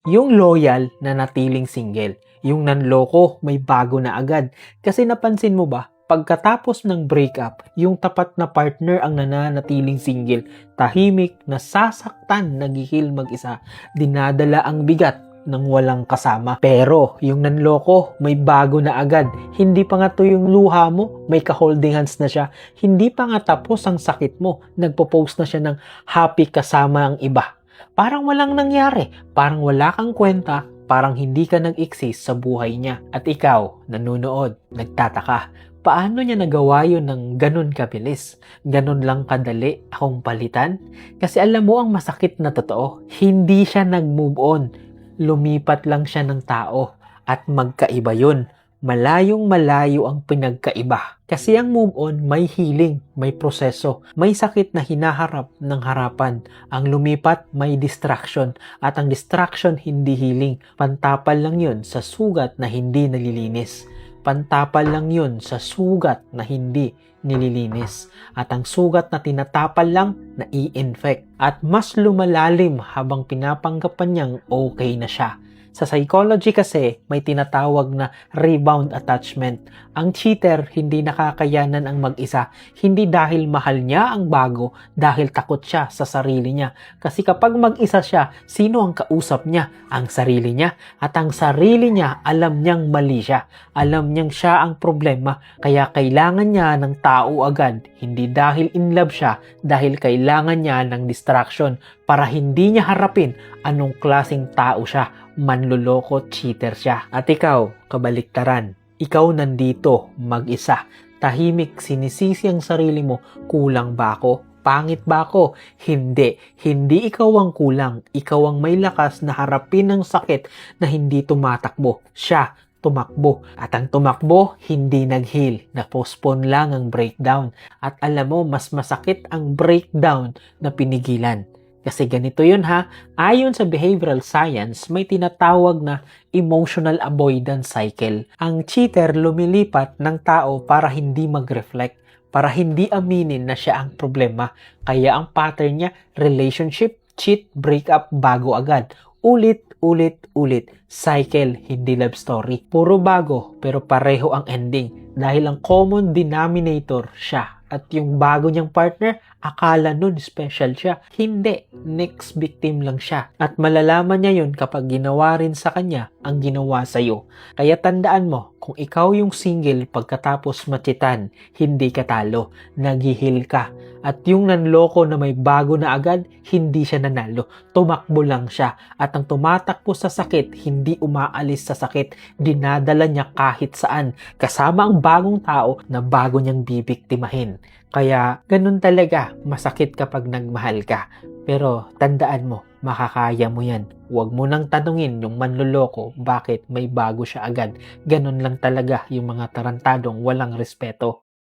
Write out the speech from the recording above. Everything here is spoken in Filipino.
Yung loyal na natiling single, yung nanloko may bago na agad. Kasi napansin mo ba, pagkatapos ng breakup, yung tapat na partner ang nananatiling single, tahimik, nasasaktan, naghihil mag-isa, dinadala ang bigat ng walang kasama. Pero yung nanloko, may bago na agad. Hindi pa nga to yung luha mo, may ka-holding hands na siya. Hindi pa nga tapos ang sakit mo, nagpo-post na siya ng happy kasama ang iba. Parang walang nangyari, parang wala kang kwenta, parang hindi ka nag-exist sa buhay niya. At ikaw, nanonood, nagtataka, paano niya nagawa yun ng ganun kabilis? Ganun lang kadali akong palitan? Kasi alam mo ang masakit na totoo, hindi siya nag-move on. Lumipat lang siya ng tao at magkaiba yun. Malayong malayo ang pinagkaiba. Kasi ang move on, may healing, may proseso, may sakit na hinaharap ng harapan. Ang lumipat, may distraction. At ang distraction, hindi healing. Pantapal lang yun sa sugat na hindi nalilinis. Pantapal lang yun sa sugat na hindi nililinis. At ang sugat na tinatapal lang, na-i-infect. At mas lumalalim habang pinapanggapan niyang okay na siya. Sa psychology kasi, may tinatawag na rebound attachment. Ang cheater, hindi nakakayanan ang mag-isa. Hindi dahil mahal niya ang bago, dahil takot siya sa sarili niya. Kasi kapag mag-isa siya, sino ang kausap niya? Ang sarili niya. At ang sarili niya, alam niyang mali siya. Alam niyang siya ang problema. Kaya kailangan niya ng tao agad. Hindi dahil in love siya, dahil kailangan niya ng distraction para hindi niya harapin anong klaseng tao siya. Manloloko, cheater siya. At ikaw, kabaliktaran. Ikaw nandito, mag-isa. Tahimik, sinisisi ang sarili mo. Kulang ba ako? Pangit ba ako? Hindi. Hindi ikaw ang kulang. Ikaw ang may lakas na harapin ang sakit na hindi tumatakbo. Siya, tumakbo. At ang tumakbo, hindi nag-heal. Na-postpone lang ang breakdown. At alam mo, mas masakit ang breakdown na pinigilan. Kasi ganito yun ha, ayon sa behavioral science, may tinatawag na emotional avoidance cycle. Ang cheater lumilipat ng tao para hindi mag-reflect, para hindi aminin na siya ang problema. Kaya ang pattern niya, relationship, cheat, breakup, bago agad. Ulit, ulit, ulit. Cycle, hindi love story. Puro bago, pero pareho ang ending. Dahil ang common denominator siya. At yung bago niyang partner, akala nun special siya. Hindi. Next victim lang siya. At malalaman niya yun kapag ginawa rin sa kanya ang ginawa sa'yo. Kaya tandaan mo, kung ikaw yung single pagkatapos machitan, hindi ka talo. Naghihil ka. At yung nanloko na may bago na agad, hindi siya nanalo. Tumakbo lang siya. At ang tumatakbo sa sakit, hindi umaalis sa sakit. Dinadala niya kahit saan. Kasama ang bagong tao na bago niyang bibiktimahin. Kaya, ganun talaga, masakit kapag nagmahal ka. Pero, tandaan mo, makakaya mo yan. Huwag mo nang tanungin yung manloloko bakit may bago siya agad. Ganun lang talaga yung mga tarantadong walang respeto.